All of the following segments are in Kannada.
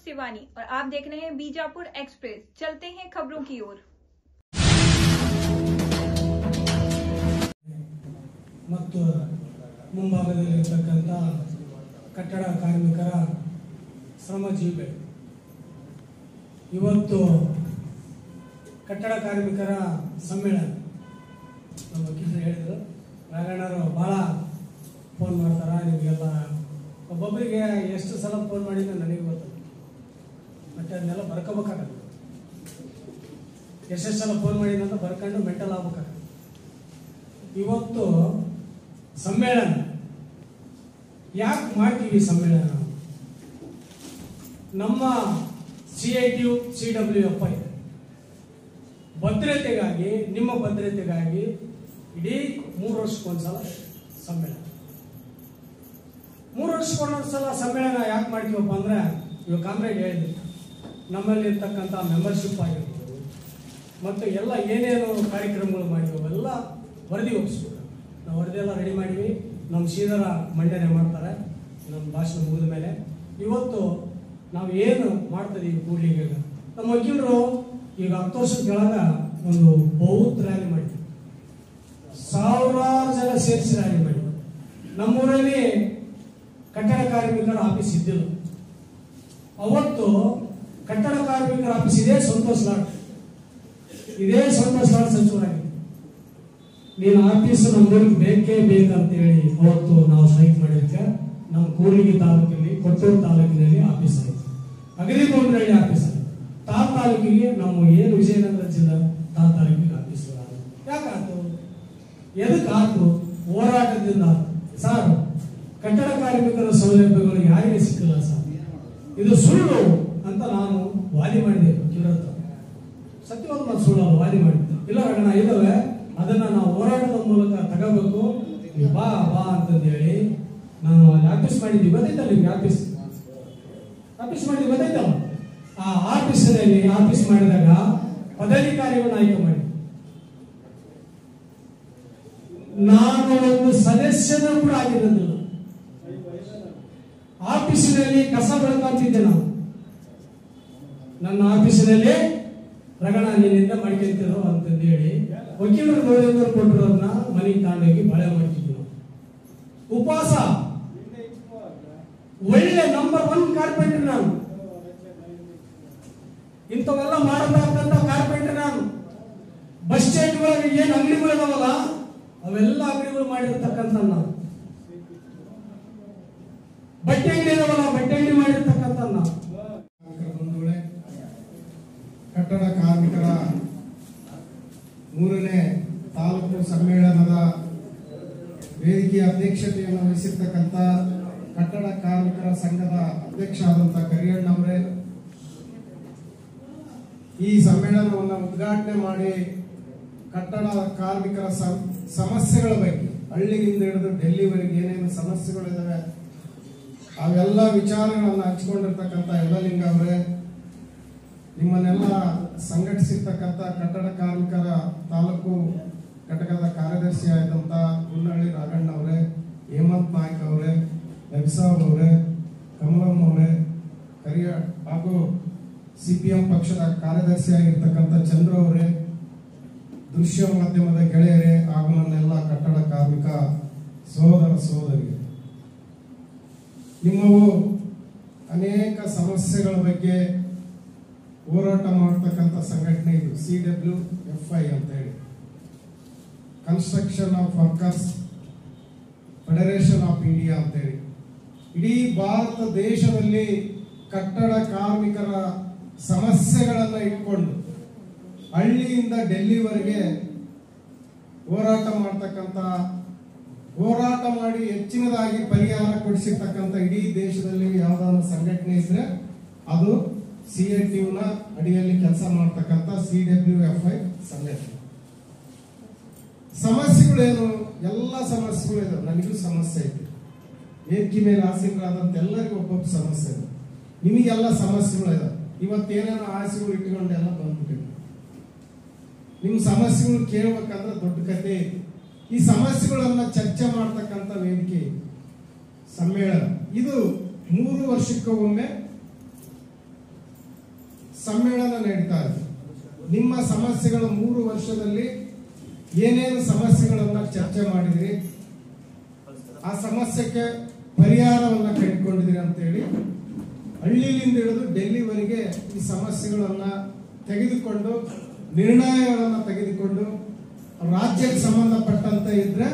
शिवानी और आप देख रहे हैं बीजापुर एक्सप्रेस। चलते हैं खबरों की ओर। ಮತ್ತು ಮುಂಭಾಗದಲ್ಲಿರತಕ್ಕಂಥ ಕಟ್ಟಡ ಕಾರ್ಮಿಕರ ಶ್ರಮಜೀವಿಗಳು ಇವತ್ತು ಕಟ್ಟಡ ಕಾರ್ಮಿಕರ ಸಮ್ಮೇಳನ ನಮ್ಮ ವಕೀಲರು ಹೇಳಿದರು, ರಾಘಣ್ಣರು ಭಾಳ ಫೋನ್ ಮಾಡ್ತಾರೆ ನಿಮಗೆಲ್ಲ. ಒಬ್ಬೊಬ್ಬರಿಗೆ ಎಷ್ಟು ಸಲ ಫೋನ್ ಮಾಡಿದ್ರೆ ನನಗೆ ಗೊತ್ತು, ಮತ್ತೆ ಅದನ್ನೆಲ್ಲ ಬರ್ಕೋಬೇಕಾಗತ್ತೆ. ಎಷ್ಟೆಷ್ಟು ಸಲ ಫೋನ್ ಮಾಡಿದ ಅಂತ ಬರ್ಕೊಂಡು ಮೆಂಟಲ್ ಆಗ್ಬೇಕಾಗತ್ತೆ. ಇವತ್ತು ಸಮ್ಮೇಳನ ಯಾಕೆ ಮಾಡ್ತೀವಿ? ಸಮ್ಮೇಳನ ನಮ್ಮ CITU CWFI ಭದ್ರತೆಗಾಗಿ, ನಿಮ್ಮ ಭದ್ರತೆಗಾಗಿ ಇಡೀ 3 ವರ್ಷಕ್ಕೊಂದ್ಸಲ ಸಮ್ಮೇಳನ. 3 ವರ್ಷಕ್ಕೊಂದೊಂದ್ಸಲ ಸಮ್ಮೇಳನ ಯಾಕೆ ಮಾಡ್ತೀವಪ್ಪ ಅಂದ್ರೆ, ಇವಾಗ ಕಾಮ್ರೇಡ್ ಹೇಳಿದ್ವಿ, ನಮ್ಮಲ್ಲಿ ಇರ್ತಕ್ಕಂಥ ಮೆಂಬರ್ಶಿಪ್ ಆಗಿರ್ಬೋದು ಮತ್ತು ಎಲ್ಲ ಏನೇನು ಕಾರ್ಯಕ್ರಮಗಳು ಮಾಡಿದ್ವಿ ಅವೆಲ್ಲ ವರದಿ ಒಪ್ಪಿಸ್ಬೇಕು. ನಾವು ವರದಿ ಎಲ್ಲ ರೆಡಿ ಮಾಡಿವಿ. ನಮ್ಮ ಶ್ರೀಧರ ಮಂಡನೆ ಮಾಡ್ತಾರೆ ನಮ್ಮ ಭಾಷಣ ಮುಗಿದ ಮೇಲೆ. ಇವತ್ತು ನಾವು ಏನು ಮಾಡ್ತಿದ್ದೀವಿ ಕೂಡ್ಲಿಗೆ, ನಮ್ಮ ವಕೀಲರು ಈಗ 10 ವರ್ಷದ ಕೆಳಗ ಒಂದು ಬೌದ್ಧ ರ್ಯಾಲಿ ಮಾಡಿದ್ವಿ, ಸಾವಿರಾರು ಜನ ಸೇರಿಸಿ ರ್ಯಾಲಿ ಮಾಡಿದ್ವಿ. ನಮ್ಮೂರಲ್ಲಿ ಕಟ್ಟಡ ಕಾರ್ಮಿಕರ ಆಫೀಸ್ ಇದ್ದಿಲ್ಲ. ಅವತ್ತು ಕಟ್ಟಡ ಕಾರ್ಮಿಕರ ಆಫೀಸ್ ಇದೇ ಸಂತೋಷ್ ಲಾಡ್ ಸಚಿವರಾಗಿತ್ತು. ನೀನು ಆಫೀಸ್ ನಮ್ಮೂರಿಗೆ ಬೇಕೇ ಬೇಕಂತೇಳಿ ಅವತ್ತು ನಾವು ಸ್ಟ್ರೈಕ್ ಮಾಡಿದ್ಕೆ ನಮ್ಮ ಕೂಡ್ಲಿಗಿ ತಾಲೂಕಿನಲ್ಲಿ, ಕೊಟ್ಟೂರು ತಾಲೂಕಿನಲ್ಲಿ ಆಫೀಸ್ ಆಯಿತು, ಅಗರಿಬೊಮ್ಮನಹಳ್ಳಿ ಆಫೀಸ್ ಆಯಿತು. ತಾಲೂಕಿಗೆ ನಮ್ಮ ಏನು ವಿಜಯನಗರ ಜಿಲ್ಲಾ ತಾಲೂಕಿಗೆ ಆಫೀಸ್ ಯಾಕಾಯ್ತು? ಎದಕ್ಕೆ ಆಯ್ತು? ಹೋರಾಟದಿಂದ. ಸರ್, ಕಟ್ಟಡ ಕಾರ್ಮಿಕರ ಸೌಲಭ್ಯಗಳು ಯಾರಿಗೆ ಸಿಕ್ಕಿಲ್ಲ ಸರ್, ಇದು ಸುಳ್ಳು ಅಂತ ನಾನು ವಾದಿ ಮಾಡಿದೆ ವಕೀಲರ ಹತ್ರ. ಸತ್ಯವಾದ ಮತ್ತು ಸುಳ್ಳು ವಾದಿ ಮಾಡಿದ್ದೆ. ಇಲ್ಲ ರಗಣ ಇದಾವೆ, ಅದನ್ನ ನಾವು ಹೋರಾಟದ ಮೂಲಕ ತಗೋಬೇಕು, ಬಾ ಬಾ ಅಂತಂದೇಳಿ ನಾನು ಅಲ್ಲಿ ಆಫೀಸ್ ಮಾಡಿದ್ವಿ. ಗೊತ್ತೈತಲ್ಲ ನಿಮ್ಗೆ? ಆಫೀಸ್ ಮಾಡಿದ್ವಿ ಗೊತ್ತೈತಲ್ಲ? ಆ ಆಫೀಸಿನಲ್ಲಿ ಆಫೀಸ್ ಮಾಡಿದಾಗ ಪದಾಧಿಕಾರಿಗಳನ್ನ ಆಯ್ಕೆ ಮಾಡಿ ನಾನು ಒಂದು ಸದಸ್ಯನ ಕೂಡ ಆಗಿರೋದಿಲ್ಲ. ಆಫೀಸಿನಲ್ಲಿ ಕಸ ಬೆಳಕಾಗ್ತಿದ್ದೆ ನಾವು. ನನ್ನ ಆಫೀಸಿನಲ್ಲಿ ರಗಣ ನಿನ್ನಿಂದ ಮಾಡ್ಕೊಂತಿರೋ ಅಂತಂದೇಳಿ ವಕೀಲರು ನೋಡಿದವರು ಕೊಟ್ಟಿರೋದನ್ನ ಮನೆಗೆ ತಗೊಂಡೋಗಿ ಬಾಳೆ ಮಾಡ್ತಿದ್ವಿ ನಾವು. ಉಪವಾಸ. ಒಳ್ಳೆ ನಂಬರ್ 1 ಕಾರ್ಪೆಂಟರ್ ನಾನು. ಇಂಥವೆಲ್ಲ ಮಾಡತಕ್ಕಂಥ ಕಾರ್ಪೆಂಟರ್ ನಾನು. ಬಸ್ ಸ್ಟ್ಯಾಂಡ್ ಒಳಗೆ ಏನು ಅಂಗಡಿಗಳು ಇದಾವಲ್ಲ ಅವೆಲ್ಲ ಅಂಗಡಿಗಳು ಮಾಡಿರ್ತಕ್ಕಂಥ ನಾವು. ಬಟ್ಟೆ ಅಂಗಡಿ ಇದಾವಲ್ಲ ಬಟ್ಟೆ ಅಂಗಡಿ ಮಾಡಿರ್ತಕ್ಕಂಥ ನಾವು. ಕಟ್ಟಡ ಕಾರ್ಮಿಕರ 3ನೇ ತಾಲೂಕು ಸಮ್ಮೇಳನದ ವೇದಿಕೆಯ ಅಧ್ಯಕ್ಷತೆಯನ್ನು ವಹಿಸಿರ್ತಕ್ಕಂಥ ಕಟ್ಟಡ ಕಾರ್ಮಿಕರ ಸಂಘದ ಅಧ್ಯಕ್ಷ ಆದಂಥ ಕರಿಯಣ್ಣವರೇ, ಈ ಸಮ್ಮೇಳನವನ್ನು ಉದ್ಘಾಟನೆ ಮಾಡಿ ಕಟ್ಟಡ ಕಾರ್ಮಿಕರ ಸಮಸ್ಯೆಗಳ ಬಗ್ಗೆ ಹಳ್ಳಿಯಿಂದ ಹಿಡಿದು ಡೆಲ್ಲಿವರೆಗೆ ಏನೇನು ಸಮಸ್ಯೆಗಳಿದಾವೆ ಅವೆಲ್ಲ ವಿಚಾರಗಳನ್ನು ಹಂಚಿಕೊಂಡಿರ್ತಕ್ಕಂಥ ಯಲ್ಲಲಿಂಗ ಅವರೇ, ನಿಮ್ಮನ್ನೆಲ್ಲ ಸಂಘಟಿಸಿರ್ತಕ್ಕಂಥ ಕಟ್ಟಡ ಕಾರ್ಮಿಕರ ತಾಲೂಕು ಘಟಕದ ಕಾರ್ಯದರ್ಶಿ ಆದಂಥ ಗುನ್ನಹಳ್ಳಿ ರಾಘಣ್ಣ ಅವರೇ, ಹೇಮಂತ್ ನಾಯ್ಕ ಅವರೇ, ನಬಿಸಾಬ್ ಅವರೇ, ಕಮಲಮ್ಮ ಅವರೇ, ಹಾಗೂ CPM ಪಕ್ಷದ ಕಾರ್ಯದರ್ಶಿಯಾಗಿರ್ತಕ್ಕಂಥ ಚಂದ್ರ ಅವರೇ, ದೃಶ್ಯ ಮಾಧ್ಯಮದ ಗೆಳೆಯರೇ ಹಾಗೂ ನನ್ನೆಲ್ಲ ಕಟ್ಟಡ ಕಾರ್ಮಿಕ ಸಹೋದರ ಸಹೋದರಿಗೆ, ನಿಮ್ಮವು ಅನೇಕ ಸಮಸ್ಯೆಗಳ ಬಗ್ಗೆ ಹೋರಾಟ ಮಾಡತಕ್ಕಂಥ ಸಂಘಟನೆ ಇದು CWFI ಅಂತ ಹೇಳಿ, construction of workers federation of India ಅಂತ ಹೇಳಿ. ಇಡೀ ಭಾರತ ದೇಶದಲ್ಲಿ ಕಟ್ಟಡ ಕಾರ್ಮಿಕರ ಸಮಸ್ಯೆಗಳನ್ನು ಇಟ್ಕೊಂಡು ಹಳ್ಳಿಯಿಂದ ಡೆಲ್ಲಿವರೆಗೆ ಹೋರಾಟ ಮಾಡ್ತಕ್ಕಂಥ, ಹೋರಾಟ ಮಾಡಿ ಹೆಚ್ಚಿನದಾಗಿ ಪರಿಹಾರ ಕೊಡಿಸಿರ್ತಕ್ಕಂಥ ಇಡೀ ದೇಶದಲ್ಲಿ ಯಾವ್ದಾದ್ರು ಸಂಘಟನೆ ಇದ್ರೆ ಅದು CITUನ ಅಡಿಯಲ್ಲಿ ಕೆಲಸ ಮಾಡ್ತಕ್ಕಂಥ CWFI ಸಂಘಟನೆ. ಸಮಸ್ಯೆಗಳೇನು? ಎಲ್ಲ ಸಮಸ್ಯೆಗಳು ಇದಾವೆ. ನನಗೂ ಸಮಸ್ಯೆ ಐತೆ, ವೇದಿಕೆ ಮೇಲೆ ಆಸೀನರಾದಂತ ಎಲ್ಲರಿಗೂ ಒಬ್ಬೊಬ್ಬ ಸಮಸ್ಯೆ ಇದೆ. ನಿಮಗೆಲ್ಲ ಸಮಸ್ಯೆಗಳು ಇದಾವೆ. ಇವತ್ತೇನೇನೋ ಆಸೆಗಳು ಇಟ್ಕೊಂಡು ಎಲ್ಲ ಬಂದ್ಬಿಟ್ಟಿದೆ. ನಿಮ್ಮ ಸಮಸ್ಯೆಗಳು ಕೇಳಬೇಕಂದ್ರೆ ದೊಡ್ಡ ಕಥೆ ಐತಿ. ಈ ಸಮಸ್ಯೆಗಳನ್ನ ಚರ್ಚೆ ಮಾಡ್ತಕ್ಕಂಥ ವೇದಿಕೆ ಸಮ್ಮೇಳನ ಇದು 3 ವರ್ಷಕ್ಕೊಮ್ಮೆ ಸಮ್ಮೇಳನ ನಡೀತಾ ಇದೆ. ನಿಮ್ಮ ಸಮಸ್ಯೆಗಳ 3 ವರ್ಷದಲ್ಲಿ ಏನೇನು ಸಮಸ್ಯೆಗಳನ್ನ ಚರ್ಚೆ ಮಾಡಿದಿರಿ, ಆ ಸಮಸ್ಯೆಗೆ ಪರಿಹಾರವನ್ನ ಕಂಡುಕೊಂಡಿದ್ದೀರಿ ಅಂತ ಹೇಳಿ ಹಳ್ಳಿಯಿಂದ ಹಿಡಿದು ಡೆಲ್ಲಿವರೆಗೆ ಈ ಸಮಸ್ಯೆಗಳನ್ನ ತೆಗೆದುಕೊಂಡು ನಿರ್ಣಯಗಳನ್ನು ತೆಗೆದುಕೊಂಡು ರಾಜ್ಯಕ್ಕೆ ಸಂಬಂಧಪಟ್ಟಂತೆ ಇದ್ರೆ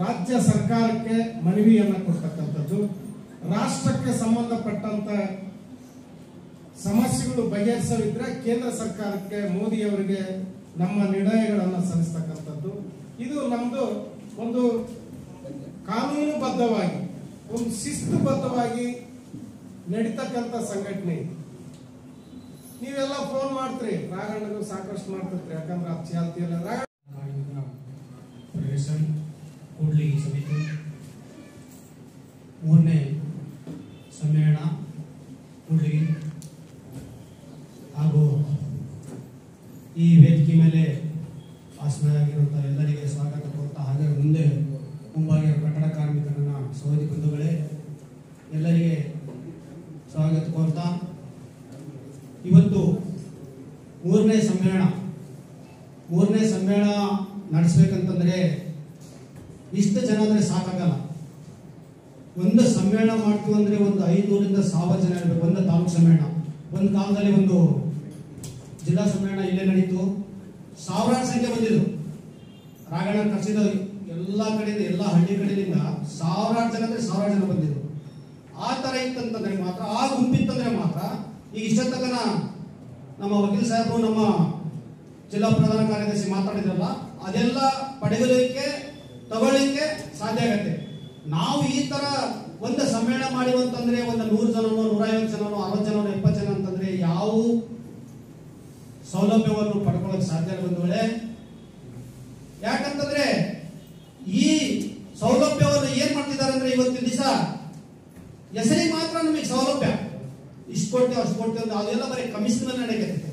ರಾಜ್ಯ ಸರ್ಕಾರಕ್ಕೆ ಮನವಿಯನ್ನ ಕೊಡ್ತಕ್ಕಂಥದ್ದು, ರಾಷ್ಟ್ರಕ್ಕೆ ಸಂಬಂಧಪಟ್ಟಂತ ಸಮಸ್ಯೆಗಳು ಬಗೆಹರಿಸಲಿದ್ರೆ ಕೇಂದ್ರ ಸರ್ಕಾರಕ್ಕೆ ಮೋದಿ ಅವರಿಗೆ ನಮ್ಮ ನಿರ್ಣಯಗಳನ್ನು ಸಲ್ಲಿಸ್ತಕ್ಕಂಥದ್ದು. ಇದು ನಮ್ದು ಒಂದು ಕಾನೂನುಬದ್ಧವಾಗಿ ಒಂದು ಶಿಸ್ತುಬದ್ಧವಾಗಿ ನಡೀತಕ್ಕಂಥ ಸಂಘಟನೆ. ನೀವೆಲ್ಲ ಫೋನ್ ಮಾಡ್ತೀರಿ, ರಾಘಣ್ಣಗೂ ಸಾಕಷ್ಟು ಮಾಡ್ತಿರ್ತೀರಿ, ಯಾಕಂದ್ರೆ ಅದು ಚಾಲ್ತಿಯಲ್ಲ. ಫೆಡರೇಷನ್ ಕೂಡ್ಲಿಗಿ ಸಮಿತಿ 3ನೇ ಸಮ್ಮೇಳನ ಕೂಡ್ಲಿಗಿ ಹಾಗೂ ಈ ವೇದಿಕೆ ಮೇಲೆ ಆಸನರಾಗಿರುವಂತಹ ಎಲ್ಲರಿಗೆ ಸ್ವಾಗತ ಕೋರ್ತಾ, ಹಾಗೆ ಮುಂಬಾಗಿರುವ ಕಟ್ಟಡ ಕಾರ್ಮಿಕರನ್ನ ಸಹೋದರಿ ಬಂಧುಗಳೇ ಎಲ್ಲರಿಗೆ ಸ್ವಾಗತ ಕೋರ್ತಾ, ಇವತ್ತು 3ನೇ ಸಮ್ಮೇಳನ ನಡೆಸಬೇಕಂತಂದ್ರೆ ಇಷ್ಟು ಜನ ಅಂದ್ರೆ ಸಾಕಾಗಲ್ಲ. ಒಂದು ಸಮ್ಮೇಳನ ಮಾಡ್ತೀವಿ ಅಂದ್ರೆ ಒಂದು 500ರಿಂದ 1000 ಜನ ಇರಬೇಕು. ಒಂದು ತಾಲೂಕು ಸಮ್ಮೇಳನ, ಒಂದು ಕಾಲದಲ್ಲಿ ಒಂದು ಜಿಲ್ಲಾ ಸಮ್ಮೇಳನ ಇಲ್ಲೇ ನಡೀತು, ಸಾವಿರಾರು ಸಂಖ್ಯೆ ಬಂದಿದ್ರು. ರಾಘಣ್ಣ ಕರೆಸಿದ ಎಲ್ಲ ಕಡೆಯಿಂದ, ಎಲ್ಲ ಹಳ್ಳಿ ಕಡೆಯಿಂದ ಸಾವಿರಾರು ಜನ ಅಂದ್ರೆ ಸಾವಿರಾರು ಜನ ಬಂದಿದ್ರು. ಆ ತರ ಇತ್ತಂತಂದ್ರೆ ಮಾತ್ರ, ಆ ಗುಂಪಿತ್ತಂದ್ರೆ ಮಾತ್ರ ಈಗ ಇಷ್ಟೊತ್ತನ ನಮ್ಮ ವಕೀಲ್ ಸಾಹೇಬರು, ನಮ್ಮ ಜಿಲ್ಲಾ ಪ್ರಧಾನ ಕಾರ್ಯದರ್ಶಿ ಮಾತಾಡಿದ್ರಲ್ಲ, ಅದೆಲ್ಲ ಪಡೆಯಲಿಕ್ಕೆ ತಗೊಳ್ಳಿಕ್ಕೆ ಸಾಧ್ಯ ಆಗತ್ತೆ. ನಾವು ಈ ತರ ಒಂದು ಸಮ್ಮೇಳನ ಮಾಡಿವಂತಂದ್ರೆ ಒಂದು 100 ಜನನೋ 150 ಜನನೋ 60 ಜನನೋ 70 ಜನ ಅಂತಂದ್ರೆ ಯಾವ ಸೌಲಭ್ಯವನ್ನು ಪಡ್ಕೊಳ್ಳೋಕೆ ಸಾಧ್ಯ ಬಂಧುಗಳೇ. ಯಾಕಂತಂದ್ರೆ ಈ ಸೌಲಭ್ಯವನ್ನು ಏನ್ ಮಾಡ್ತಿದ್ದಾರೆ ಅಂದ್ರೆ ಇವತ್ತಿನ ದಿವಸ ಹೆಸರಿಗೆ ಮಾತ್ರ ನಮಗೆ ಸೌಲಭ್ಯ, ಇಷ್ಟು ಕೊಡ್ತೇವೆ ಅಷ್ಟು ಕೊಡ್ತೇವೆ ಅಂತ, ಅದೆಲ್ಲ ಬರೀ ಕಮಿಷನ್ ಮೇಲೆ ನಡೆಯುತ್ತೆ.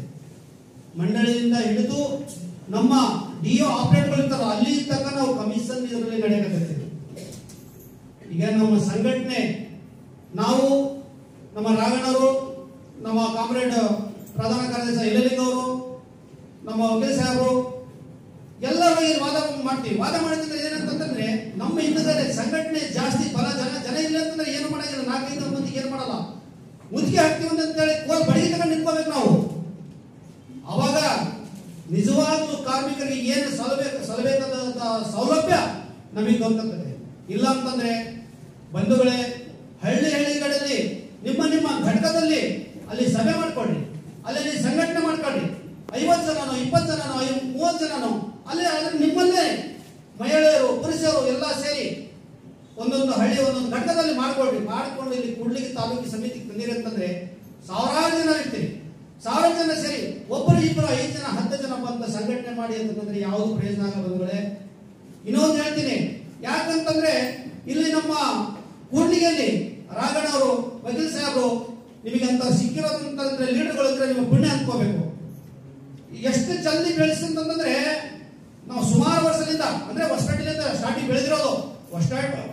ಮಂಡಳಿಯಿಂದ ಹಿಡಿದು ನಮ್ಮ ಡಿಒ ಆಪರೇಟರ್ಗಳು ಇರ್ತಾರ, ಅಲ್ಲಿ ತನಕ ನಾವು ಕಮಿಷನ್ ಇದರಲ್ಲಿ ನಡೆಯಕತ್ತೈತೆ. ಈಗ ನಮ್ಮ ಸಂಘಟನೆ, ನಾವು ನಮ್ಮ ರಾಘಣ್ಣವರು, ನಮ್ಮ ಕಾಮ್ರೇಡ್ ಪ್ರಧಾನ ಕಾರ್ಯದರ್ಶಿ ಇಲಲಿಂಗ ಅವರು, ನಮ್ಮ ವಕೀಲ್ ಸಾಹೇಬರು ಎಲ್ಲರೂ ವಾದ ಮಾಡ್ತೀವಿ. ವಾದ ಮಾಡಿದ್ರೆ ಏನಂತಂದ್ರೆ ನಮ್ಮ ಹಿಂದಗಡೆ ಸಂಘಟನೆ ಜಾಸ್ತಿ ಬಲ, ಜನ ಇಲ್ಲ ಅಂತಂದ್ರೆ ಏನು ಮಾಡಂಗಿಲ್ಲ. 4-5 ಮಂದಿಗೆ ಏನು ಮಾಡಲ್ಲ, ಮುದುಕಿ ಹಾಕ್ತೀವಿ ಅಂತೇಳಿ ಕೋಲ್ ಬಡಿಗೆ ತಗೊಂಡು ನಿಂತ್ಕೋಬೇಕು ನಾವು. ಅವಾಗ ನಿಜವಾಗ್ಲೂ ಕಾರ್ಮಿಕರಿಗೆ ಏನು ಸಲ್ಲಬೇಕಾದ ಸೌಲಭ್ಯ ನಮಗೆ ಗೊತ್ತಾಗ್ತದೆ. ಇಲ್ಲ ಅಂತಂದ್ರೆ ಬಂಧುಗಳೇ, ಹಳ್ಳಿಗಳಲ್ಲಿ ನಿಮ್ಮ ಘಟಕದಲ್ಲಿ ಅಲ್ಲಿ ಸಭೆ ಮಾಡ್ಕೊಡ್ರಿ, ಅಲ್ಲಿ ಸಂಘಟನೆ ಮಾಡ್ಕೊಡ್ರಿ. 50 ಜನನೋ 20 ಜನನೋ 30 ಜನನೋ ಅಲ್ಲಿ ನಿಮ್ಮಲ್ಲೇ ಮಹಿಳೆಯರು ಪುರುಷರು ಎಲ್ಲ ಸೇರಿ ಒಂದೊಂದು ಹಳ್ಳಿ ಒಂದೊಂದು ಘಟಕದಲ್ಲಿ ಮಾಡ್ಕೊಂಡು ಇಲ್ಲಿ ಕೂಡ್ಲಿಗಿ ತಾಲೂಕು ಸಮಿತಿಗೆ ತಂದಿರಿ ಅಂತಂದ್ರೆ ಸಾವಿರಾರು ಜನ ಇರ್ತೀರಿ. 1000 ಜನ ಸೇರಿ ಒಬ್ಬರು 2 5 ಜನ 10 ಜನ ಬಂದ ಸಂಘಟನೆ ಮಾಡಿ ಅಂತಂದ್ರೆ ಯಾವುದು ಪ್ರಯೋಜನ ಆಗಲ್ಲ ಬಂಧುಗಳೇ. ಇನ್ನೊಂದು ಹೇಳ್ತೀನಿ, ಯಾಕಂತಂದ್ರೆ ಇಲ್ಲಿ ನಮ್ಮ ಕೂಡ್ಲಿಗಿಯಲ್ಲಿ ರಾಘಣ್ಣವರು, ವಕೀಲ್ ಸಾಹೇಬರು ನಿಮಗಂತ ಸಿಕ್ಕಿರೋದಂತಂದ್ರೆ ಲೀಡರ್ಗಳು ಅಂದ್ರೆ ನಿಮ್ಮ ಪುಣ್ಯ ಅನ್ಕೋಬೇಕು. ಎಷ್ಟು ಜಲ್ದಿ ಬೆಳೆಸ್ತಂತಂದ್ರೆ ನಾವು ಸುಮಾರು ವರ್ಷದಿಂದ ಅಂದ್ರೆ ಹೊಸಪೇಟೆಯಿಂದ ಸ್ಟಾರ್ಟಿಂಗ್ ಬೆಳೆದಿರೋದು. ಹೊಸಪೇಟೆ,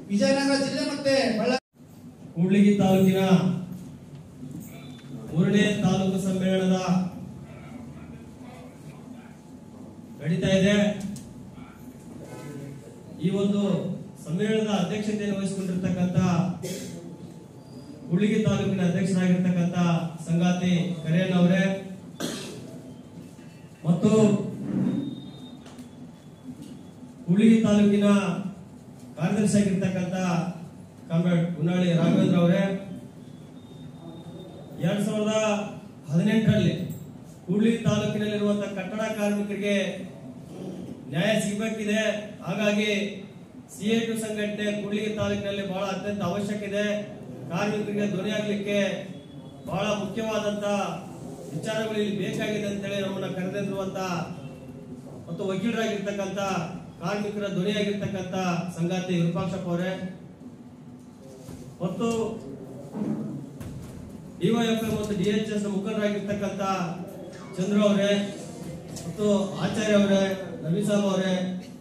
ವಿಜಯನಗರ ಜಿಲ್ಲೆ ಮತ್ತೆ ಬಳ್ಳಾರಿ. ಕೂಡ್ಲಿಗಿ ತಾಲೂಕಿನ 3ನೇ ತಾಲೂಕು ಸಮ್ಮೇಳನದ ನಡೀತಾ ಇದೆ. ಈ ಒಂದು ಸಮ್ಮೇಳನದ ಅಧ್ಯಕ್ಷತೆಯನ್ನು ವಹಿಸಿಕೊಂಡಿರ್ತಕ್ಕಂಥ ಕೂಡ್ಲಿಗಿ ತಾಲೂಕಿನ ಅಧ್ಯಕ್ಷರಾಗಿರ್ತಕ್ಕಂಥ ಸಂಗಾತಿ ಕರಿಯಣ್ಣ ಅವರೇ ಮತ್ತು ಕೂಡ್ಲಿಗಿ ತಾಲೂಕಿನ ಕಾರ್ಯದರ್ಶಿ ಆಗಿರ್ತಕ್ಕಂಥ ಕಾಮ್ರೇಡ್ ಗುನ್ನಾಳಿ ರಾಘವೇಂದ್ರ ಅವರೇ, 2018ರಲ್ಲಿ ಕೂಡ್ಲಿಗಿ ತಾಲೂಕಿನಲ್ಲಿರುವಂತಹ ಕಟ್ಟಡ ಕಾರ್ಮಿಕರಿಗೆ ನ್ಯಾಯ ಸಿಗಬೇಕಿದೆ. ಹಾಗಾಗಿ CA2 ಸಂಘಟನೆ ಕೂಡ್ಲಿಗಿ ತಾಲೂಕಿನಲ್ಲಿ ಬಹಳ ಅತ್ಯಂತ ಅವಶ್ಯಕ ಇದೆ. ಕಾರ್ಮಿಕರಿಗೆ ಧ್ವನಿಯಾಗಲಿಕ್ಕೆ ಬಹಳ ಮುಖ್ಯವಾದಂತ ವಿಚಾರಗಳು ಇಲ್ಲಿ ಬೇಕಾಗಿದೆ ಅಂತೇಳಿ ನಮ್ಮನ್ನ ಕರೆದಿರುವಂತ ಮತ್ತು ವಕೀಲರಾಗಿರ್ತಕ್ಕಂಥ ಕಾರ್ಮಿಕರ ಧ್ವನಿಯಾಗಿರ್ತಕ್ಕಂಥ ಸಂಗಾತಿ ವಿರೂಪಾಕ್ಷಪ್ಪ ಅವರೇ ಮತ್ತು DYFI ಮತ್ತು DHS ಮುಖಂಡರಾಗಿರ್ತಕ್ಕಂಥ ಚಂದ್ರ ಅವರೇ ಮತ್ತು ಆಚಾರ್ಯ ಅವರೇ, ನಬೀಸಾಬ್ ಅವರೇ,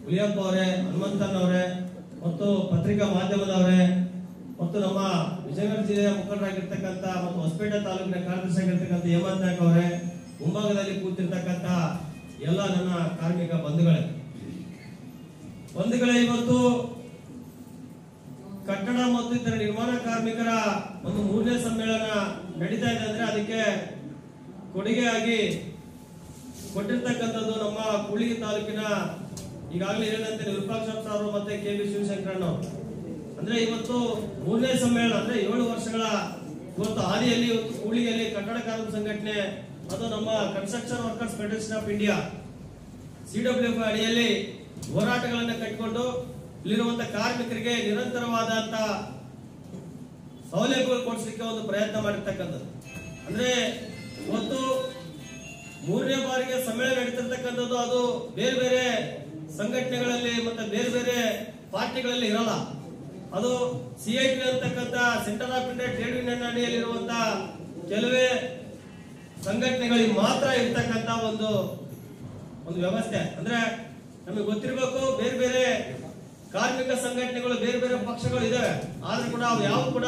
ಹುಲಿಯಪ್ಪ ಅವರೇ, ಹನುಮಂತನ್ ಅವರೇ ಮತ್ತು ಪತ್ರಿಕಾ ಮಾಧ್ಯಮದವರೇ ಮತ್ತು ನಮ್ಮ ವಿಜಯನಗರ ಜಿಲ್ಲೆಯ ಮುಖಂಡರಾಗಿರ್ತಕ್ಕಂಥ ಮತ್ತು ಹೊಸಪೇಟೆ ತಾಲೂಕಿನ ಕಾರ್ಯದರ್ಶಿ ಆಗಿರ್ತಕ್ಕಂಥ ಹೇಮಂತ್ ನಾಯ್ಕ ಅವರೇ, ಮುಂಭಾಗದಲ್ಲಿ ಕೂತಿರ್ತಕ್ಕಂಥ ಎಲ್ಲ ನನ್ನ ಕಾರ್ಮಿಕ ಬಂಧುಗಳೇ, ಇವತ್ತು ಕಟ್ಟಡ ಮತ್ತು ಇತರ ನಿರ್ಮಾಣ ಕಾರ್ಮಿಕರ ಒಂದು 3ನೇ ಸಮ್ಮೇಳನ ನಡೀತಾ ಇದೆ ಅಂದ್ರೆ ಅದಕ್ಕೆ ಕೊಡುಗೆಯಾಗಿ ಕೊಟ್ಟಿರ್ತಕ್ಕಂಥದ್ದು ನಮ್ಮ ಕೂಡ್ಲಿಗಿ ತಾಲೂಕಿನ ಈಗಾಗಲೇ ಹೇಳಿದಂತೆ ವಿರೂಪಾಕ್ಷಪ್ಪ ಅವರು ಮತ್ತೆ ಕೆ.ಬಿ. ಶಿವಶಂಕರಣ್ಣ ಅವರು. ಅಂದ್ರೆ ಇವತ್ತು 3ನೇ ಸಮ್ಮೇಳನ ಅಂದ್ರೆ 7 ವರ್ಷಗಳ ಇವತ್ತು ಹಾದಿಯಲ್ಲಿ ಇವತ್ತು ಕೂಡ್ಲಿಗಿಯಲ್ಲಿ ಕಟ್ಟಡ ಕಾರ್ಮಿಕ ಸಂಘಟನೆ ಮತ್ತು ನಮ್ಮ construction workers federation of India CWF ಅಡಿಯಲ್ಲಿ ಹೋರಾಟಗಳನ್ನು ಕಟ್ಟಿಕೊಂಡು ಇಲ್ಲಿರುವಂತಹ ಕಾರ್ಮಿಕರಿಗೆ ನಿರಂತರವಾದಂತ ಸೌಲಭ್ಯಗಳು ಕೊಡಿಸಲಿಕ್ಕೆ ಒಂದು ಪ್ರಯತ್ನ ಮಾಡಿರ್ತಕ್ಕಂಥದ್ದು. ಅಂದ್ರೆ ಇವತ್ತು 3ನೇ ಬಾರಿಗೆ ಸಮ್ಮೇಳನ ನಡೀತಿರ್ತಕ್ಕಂಥದ್ದು ಅದು ಬೇರೆ ಬೇರೆ ಸಂಘಟನೆಗಳಲ್ಲಿ ಮತ್ತೆ ಬೇರೆ ಬೇರೆ ಪಾರ್ಟಿಗಳಲ್ಲಿ ಇರಲ್ಲ. ಅದು CIT ಅಂತಕ್ಕಂಥ centre of India trade union ಅಡಿಯಲ್ಲಿರುವಂತಹ ಕೆಲವೇ ಸಂಘಟನೆಗಳಿಗೆ ಮಾತ್ರ ಇರ್ತಕ್ಕಂಥ ಒಂದು ವ್ಯವಸ್ಥೆ. ಅಂದ್ರೆ ನಮಗೆ ಗೊತ್ತಿರಬೇಕು, ಬೇರೆ ಬೇರೆ ಕಾರ್ಮಿಕ ಸಂಘಟನೆಗಳು ಬೇರೆ ಬೇರೆ ಪಕ್ಷಗಳು ಇದಾವೆ, ಆದ್ರೂ ಕೂಡ ಅವು ಯಾವ ಕೂಡ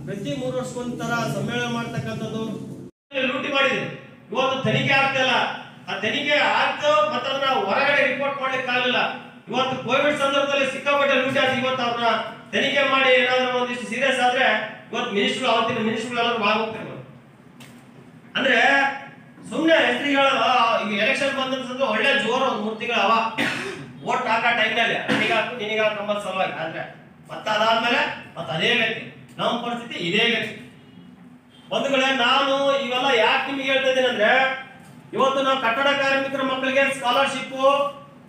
ಪ್ರತಿ 3 ವರ್ಷಕ್ಕೊಂಥರ ಸಮ್ಮೇಳನ ಮಾಡ್ತಕ್ಕಂಥದ್ದು. ಲೂಟಿ ಮಾಡಿದೆ, ಇವತ್ತು ತನಿಖೆ ಆಗ್ತಾ ಇಲ್ಲ. ಆ ತನಿಖೆ ಆಗ್ತೋ ಮತ್ತೆ ಅದನ್ನ ಹೊರಗಡೆ ರಿಪೋರ್ಟ್ ಮಾಡ್ಲಿಕ್ಕೆ ಆಗಲಿಲ್ಲ. ಇವತ್ತು ಕೋವಿಡ್ ಸಂದರ್ಭದಲ್ಲಿ ಸಿಕ್ಕಾಪಟ್ಟೆ ಲೂಟಿ ಆಗಿ ಇವತ್ತು ಅವ್ರನ್ನ ತನಿಖೆ ಮಾಡಿ ಏನಾದ್ರು ಒಂದಿಷ್ಟು ಸೀರಿಯಸ್ ಆದ್ರೆ ಇವತ್ತು ಮಿನಿಸ್ಟ್ರು ಅವತ್ತಿನ ಮಿನಿಸ್ಟ್ರು ಎಲ್ಲರೂ ಭಾಗವಹಿಸ್ತಾರೆ. ಅಂದ್ರೆ ಸುಮ್ನೆ ಹೆಸರುಗಳ ಈಗ ಎಲೆಕ್ಷನ್ ಬಂದಂತಂದ್ರೆ ಒಳ್ಳೆ ಜೋರು ಒಂದು 3 ತಿಂಗಳು ಅವ ವೋಟ್ ಹಾಕೋ ಟೈಮ್ನಲ್ಲಿ ನಿನಗಾಕು ಕಂಬಲ್ ಸಲುವಾಗಿ. ಆದ್ರೆ ಮತ್ತೆ ಅದಾದ್ಮೇಲೆ ಮತ್ತೆ ಅದೇ ಗತಿ, ನಮ್ಮ ಪರಿಸ್ಥಿತಿ ಇದೇ ಗತಿ. ಬಂಧುಗಳೇ, ನಾನು ಇವೆಲ್ಲ ಯಾಕೆ ನಿಮ್ಗೆ ಹೇಳ್ತಾ ಇದ್ದೇನೆ ಅಂದ್ರೆ ಇವತ್ತು ನಾವು ಕಟ್ಟಡ ಕಾರ್ಮಿಕರ ಮಕ್ಕಳಿಗೆ ಸ್ಕಾಲರ್ಶಿಪ್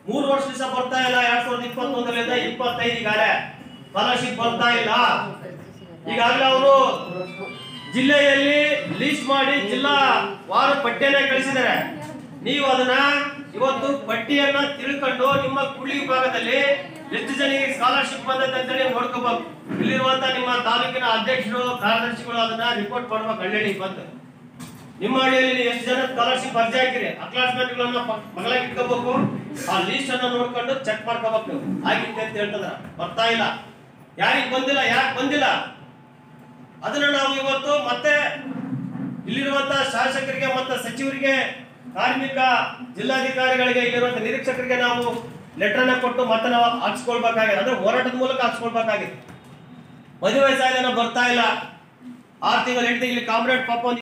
3 ವರ್ಷ ದಿವಸ ಬರ್ತಾ ಇಲ್ಲ. 2021ರಿಂದ 25 ಈಗಾಗಲೇ ಸ್ಕಾಲರ್ಶಿಪ್ ಬರ್ತಾ ಇಲ್ಲ. ಈಗಾಗಲೇ ಅವರು ಜಿಲ್ಲೆಯಲ್ಲಿ ಲೀಸ್ಟ್ ಮಾಡಿ ಜಿಲ್ಲಾ ವಾರ ಪಟ್ಟಿಯನ್ನ ಕಳಿಸಿದ್ದಾರೆ. ನೀವು ಅದನ್ನ ಇವತ್ತು ಪಟ್ಟಿಯನ್ನ ತಿಳ್ಕೊಂಡು ನಿಮ್ಮ ಕೂಡ್ಲಿಗಿ ಭಾಗದಲ್ಲಿ ಎಷ್ಟು ಜನಿಗೆ ಸ್ಕಾಲರ್ಶಿಪ್ ಬಂದೈತೆ ಅಂತ ಹೇಳಿ ನೋಡ್ಕೋಬೇಕು. ಇಲ್ಲಿರುವಂತ ನಿಮ್ಮ ತಾಲೂಕಿನ ಅಧ್ಯಕ್ಷರು ಕಾರ್ಯದರ್ಶಿಗಳು ಅದನ್ನ ರಿಪೋರ್ಟ್ ಮಾಡ್ಬೇಕು. ಹಳ್ಳಿ ಬಂದು ನಿಮ್ಮ ಹಳ್ಳಿಯಲ್ಲಿ ಎಷ್ಟು ಜನ ಸ್ಕಾಲರ್ಶಿಪ್ ಅರ್ಜಿ ಹಾಕಿರಿ ಅಕ್ಲಾಸ್ಮೆಂಟ್ ಗಳನ್ನ ಮಗಳಾಗಿ ಇಟ್ಕೋಬೇಕು. ಆ ಲೀಸ್ಟ್ ಅನ್ನ ನೋಡ್ಕೊಂಡು ಚೆಕ್ ಮಾಡ್ಕೋಬೇಕು. ಆಗಿತ್ತೆ ಅಂತ ಹೇಳ್ತದ್ರ ಬರ್ತಾ ಇಲ್ಲ, ಯಾರಿಗೆ ಬಂದಿಲ್ಲ, ಯಾಕೆ ಬಂದಿಲ್ಲ ಅದನ್ನ ನಾವು ಇವತ್ತು ಮತ್ತೆ ಇಲ್ಲಿರುವಂತ ಶಾಸಕರಿಗೆ ಮತ್ತೆ ಸಚಿವರಿಗೆ, ಕಾರ್ಮಿಕ ಜಿಲ್ಲಾಧಿಕಾರಿಗಳಿಗೆ, ಇಲ್ಲಿರುವಂತ ನಿರೀಕ್ಷಕರಿಗೆ ನಾವು ಲೆಟರ್ ಅನ್ನ ಕೊಟ್ಟು ಮತ್ತೆ ನಾವು ಹಾಕ್ಸ್ಕೊಳ್ಬೇಕಾಗಿದೆ. ಅಂದ್ರೆ ಹೋರಾಟದ ಮೂಲಕ ಹಾಕ್ಸ್ಕೊಳ್ಬೇಕಾಗಿದೆ. ಮದುವೆ ವಯಸ್ಸಾದ ಬರ್ತಾ ಇಲ್ಲ, 6 ತಿಂಗಳು 8 ತಿಂಗಳು ಕಾಮ್ರೇಡ್ ಪಾಪ